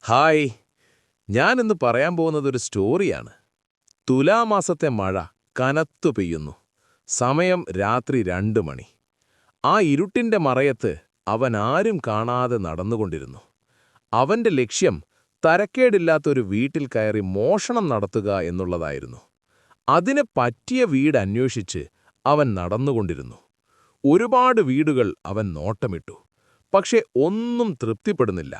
Hi, ഞാനിന്ന് പറയാൻ പോകുന്നത് ഒരു സ്റ്റോറിയാണ്. തുലാമാസത്തെ മഴ കനത്തു പെയ്യുന്നു. സമയം രാത്രി 2 മണി. ആ ഇരുട്ടിന്റെ മറയത്ത് അവൻ ആരും കാണാതെ നടന്നുകൊണ്ടിരുന്നു. അവന്റെ ലക്ഷ്യം തരക്കേടില്ലാത്തൊരു വീട്ടിൽ കയറി മോഷണം നടത്തുക എന്നുള്ളതായിരുന്നു. അതിന് പറ്റിയ വീട് അന്വേഷിച്ച് അവൻ നടന്നുകൊണ്ടിരുന്നു. ഒരുപാട് വീടുകൾ അവൻ നോട്ടമിട്ടു. പക്ഷേ ഒന്നും തൃപ്തിപ്പെടുന്നില്ല.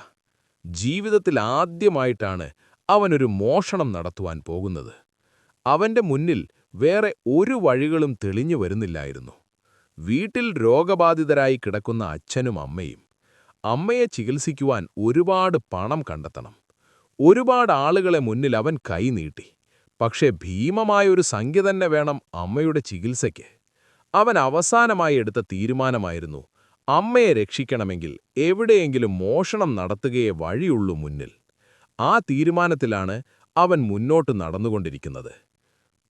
ജീവിതത്തിൽ ആദ്യമായിട്ടാണ് അവനൊരു മോഷണം നടത്തുവാൻ പോകുന്നത്. അവന്റെ മുന്നിൽ വേറെ ഒരു വഴികളും തെളിഞ്ഞു വരുന്നില്ലായിരുന്നു. വീട്ടിൽ രോഗബാധിതരായി കിടക്കുന്ന അച്ഛനും അമ്മയും. അമ്മയെ ചികിത്സിക്കുവാൻ ഒരുപാട് പണം കണ്ടെത്തണം. ഒരുപാട് ആളുകളെ മുന്നിൽ അവൻ കൈനീട്ടി. പക്ഷേ ഭീമമായൊരു സംഖ്യ തന്നെ വേണം അമ്മയുടെ ചികിത്സയ്ക്ക്. അവൻ അവസാനമായി എടുത്ത തീരുമാനമായിരുന്നു, അമ്മയെ രക്ഷിക്കണമെങ്കിൽ എവിടെയെങ്കിലും മോഷണം നടത്തുകയേ വഴിയുള്ളൂ മുന്നിൽ. ആ തീരുമാനത്തിലാണ് അവൻ മുന്നോട്ട് നടന്നുകൊണ്ടിരിക്കുന്നത്.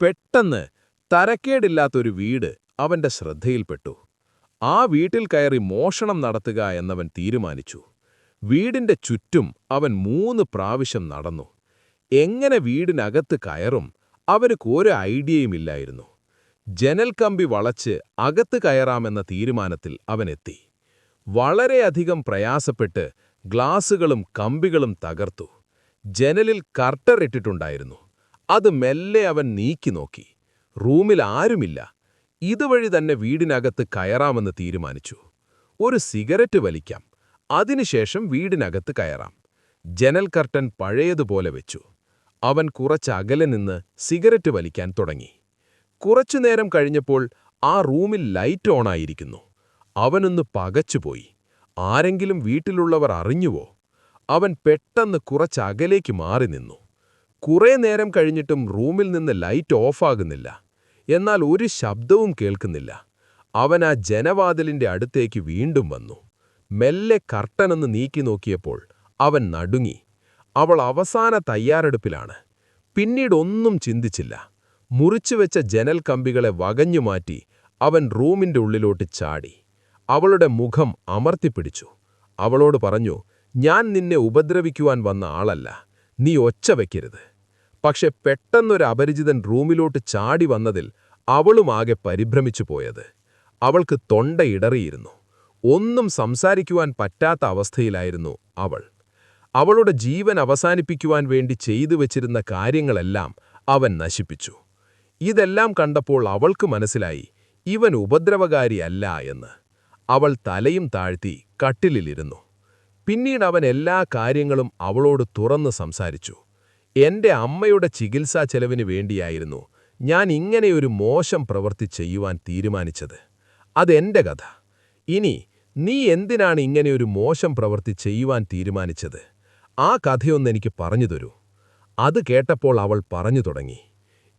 പെട്ടെന്ന് തരക്കേടില്ലാത്തൊരു വീട് അവന്റെ ശ്രദ്ധയിൽപ്പെട്ടു. ആ വീട്ടിൽ കയറി മോഷണം നടത്തുക എന്നവൻ തീരുമാനിച്ചു. വീടിന്റെ ചുറ്റും അവൻ 3 പ്രാവശ്യം നടന്നു. എങ്ങനെ വീടിനകത്ത് കയറും അവനക്ക് ഒരു ഐഡിയയുമില്ലായിരുന്നു. ജനൽക്കമ്പി വളച്ച് അകത്ത് കയറാമെന്ന തീരുമാനത്തിൽ അവനെത്തി. വളരെയധികം പ്രയാസപ്പെട്ട് ഗ്ലാസുകളും കമ്പികളും തകർത്തു. ജനലിൽ കർട്ടർ ഇട്ടിട്ടുണ്ടായിരുന്നു. അത് മെല്ലെ അവൻ നീക്കി നോക്കി. റൂമിൽ ആരുമില്ല. ഇതുവഴി തന്നെ വീടിനകത്ത് കയറാമെന്ന് തീരുമാനിച്ചു. ഒരു സിഗരറ്റ് വലിക്കാം, അതിനുശേഷം വീടിനകത്ത് കയറാം. ജനൽ കർട്ടൻ പഴയതുപോലെ വെച്ചു. അവൻ കുറച്ചകലെ നിന്ന് സിഗരറ്റ് വലിക്കാൻ തുടങ്ങി. കുറച്ചുനേരം കഴിഞ്ഞപ്പോൾ ആ റൂമിൽ ലൈറ്റ് ഓണായിരിക്കുന്നു. അവനൊന്ന് പകച്ചുപോയി. ആരെങ്കിലും വീട്ടിലുള്ളവർ അറിഞ്ഞുവോ? അവൻ പെട്ടെന്ന് കുറച്ചകലേക്ക് മാറി നിന്നു. കുറേ നേരം കഴിഞ്ഞിട്ടും റൂമിൽ നിന്ന് ലൈറ്റ് ഓഫാകുന്നില്ല. എന്നാൽ ഒരു ശബ്ദവും കേൾക്കുന്നില്ല. അവൻ ആ ജനവാതിലിന്റെ അടുത്തേക്ക് വീണ്ടും വന്നു. മെല്ലെ കർട്ടനൊന്ന് നീക്കി നോക്കിയപ്പോൾ അവൻ നടുങ്ങി. അവൾ അവസാന തയ്യാറെടുപ്പിലാണ്. പിന്നീടൊന്നും ചിന്തിച്ചില്ല. മുറിച്ചുവെച്ച ജനൽ കമ്പികളെ വകഞ്ഞുമാറ്റി അവൻ റൂമിന്റെ ഉള്ളിലോട്ട് ചാടി. അവളുടെ മുഖം അമർത്തിപ്പിടിച്ചു. അവളോട് പറഞ്ഞു, ഞാൻ നിന്നെ ഉപദ്രവിക്കുവാൻ വന്ന ആളല്ല, നീ ഒച്ച വയ്ക്കരുത്. പക്ഷെ പെട്ടെന്നൊരു അപരിചിതൻ റൂമിലോട്ട് ചാടി വന്നതിൽ അവളുമാകെ പരിഭ്രമിച്ചു പോയത്. അവൾക്ക് തൊണ്ടയിടറിയിരുന്നു. ഒന്നും സംസാരിക്കുവാൻ പറ്റാത്ത അവസ്ഥയിലായിരുന്നു അവൾ. അവളുടെ ജീവൻ അവസാനിപ്പിക്കുവാൻ വേണ്ടി ചെയ്തു വച്ചിരുന്ന കാര്യങ്ങളെല്ലാം അവൻ നശിപ്പിച്ചു. ഇതെല്ലാം കണ്ടപ്പോൾ അവൾക്ക് മനസ്സിലായി, ഇവൻ ഉപദ്രവകാരിയല്ല എന്ന്. അവൾ തലയും താഴ്ത്തി കട്ടിലിലിരുന്നു. പിന്നീട് അവൻ എല്ലാ കാര്യങ്ങളും അവളോട് തുറന്ന് സംസാരിച്ചു. എന്റെ അമ്മയുടെ ചികിത്സാ ചെലവിന് വേണ്ടിയായിരുന്നു ഞാൻ ഇങ്ങനെയൊരു മോശം പ്രവൃത്തി ചെയ്യുവാൻ തീരുമാനിച്ചത്. അതെന്റെ കഥ. ഇനി നീ എന്തിനാണ് ഇങ്ങനെയൊരു മോശം പ്രവൃത്തി ചെയ്യുവാൻ തീരുമാനിച്ചത്? ആ കഥയൊന്നെനിക്ക് പറഞ്ഞു തരൂ. അത് കേട്ടപ്പോൾ അവൾ പറഞ്ഞു തുടങ്ങി,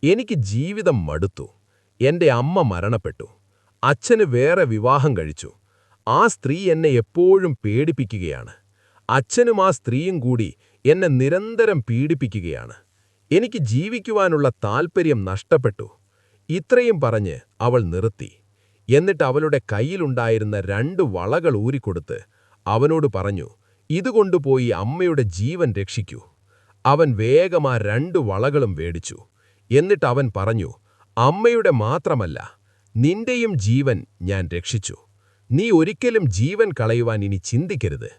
എനിക്ക് ജീവിതം മടുത്തു. എന്റെ അമ്മ മരണപ്പെട്ടു. അച്ഛന് വേറെ വിവാഹം കഴിച്ചു. ആ സ്ത്രീ എന്നെ എപ്പോഴും പേടിപ്പിക്കുകയാണ്. അച്ഛനും ആ സ്ത്രീയും കൂടി എന്നെ നിരന്തരം പീഡിപ്പിക്കുകയാണ്. എനിക്ക് ജീവിക്കുവാനുള്ള താൽപ്പര്യം നഷ്ടപ്പെട്ടു. ഇത്രയും പറഞ്ഞ് അവൾ നിർത്തി. എന്നിട്ട് അവളുടെ കയ്യിലുണ്ടായിരുന്ന 2 വളകൾ ഊരിക്കൊടുത്ത് അവനോട് പറഞ്ഞു, ഇതുകൊണ്ടുപോയി അമ്മയുടെ ജീവൻ രക്ഷിക്കൂ. അവൻ വേഗം ആ 2 വളകളും വേടിച്ചു. എന്നിട്ട് അവൻ പറഞ്ഞു, അമ്മയുടെ മാത്രമല്ല, നിന്റെയും ജീവൻ ഞാൻ രക്ഷിച്ചു. നീ ഒരിക്കലും ജീവൻ കളയുവാൻ ഇനി ചിന്തിക്കരുത്.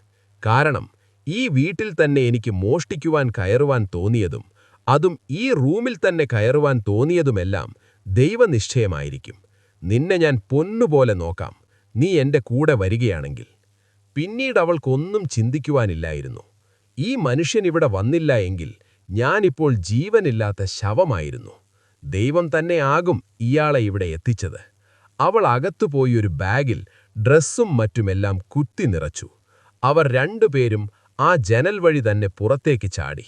കാരണം ഈ വീട്ടിൽ തന്നെ എനിക്ക് മോഷ്ടിക്കുവാൻ കയറുവാൻ തോന്നിയതും അതും ഈ റൂമിൽ തന്നെ കയറുവാൻ തോന്നിയതുമെല്ലാം ദൈവനിശ്ചയമായിരിക്കും. നിന്നെ ഞാൻ പൊന്നുപോലെ നോക്കാം, നീ എന്റെ കൂടെ വരികയാണെങ്കിൽ. പിന്നീട് അവൾക്കൊന്നും ചിന്തിക്കുവാനില്ലായിരുന്നു. ഈ മനുഷ്യൻ ഇവിടെ വന്നില്ല എങ്കിൽ ഞാനിപ്പോൾ ജീവനില്ലാത്ത ശവമായിരുന്നു. ദൈവം തന്നെയാകും ഇയാളെ ഇവിടെ എത്തിച്ചത്. അവൾ അകത്തുപോയി ഒരു ബാഗിൽ ഡ്രസ്സും മറ്റുമെല്ലാം കുത്തി നിറച്ചു. അവർ 2 പേരും ആ ജനൽ വഴി തന്നെ പുറത്തേക്ക് ചാടി.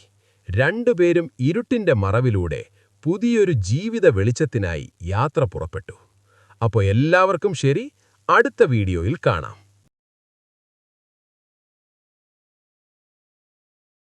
2 പേരും ഇരുട്ടിന്റെ മറവിലൂടെ പുതിയൊരു ജീവിത വെളിച്ചത്തിനായി യാത്ര പുറപ്പെട്ടു. അപ്പോൾ എല്ലാവർക്കും ശരി, അടുത്ത വീഡിയോയിൽ കാണാം.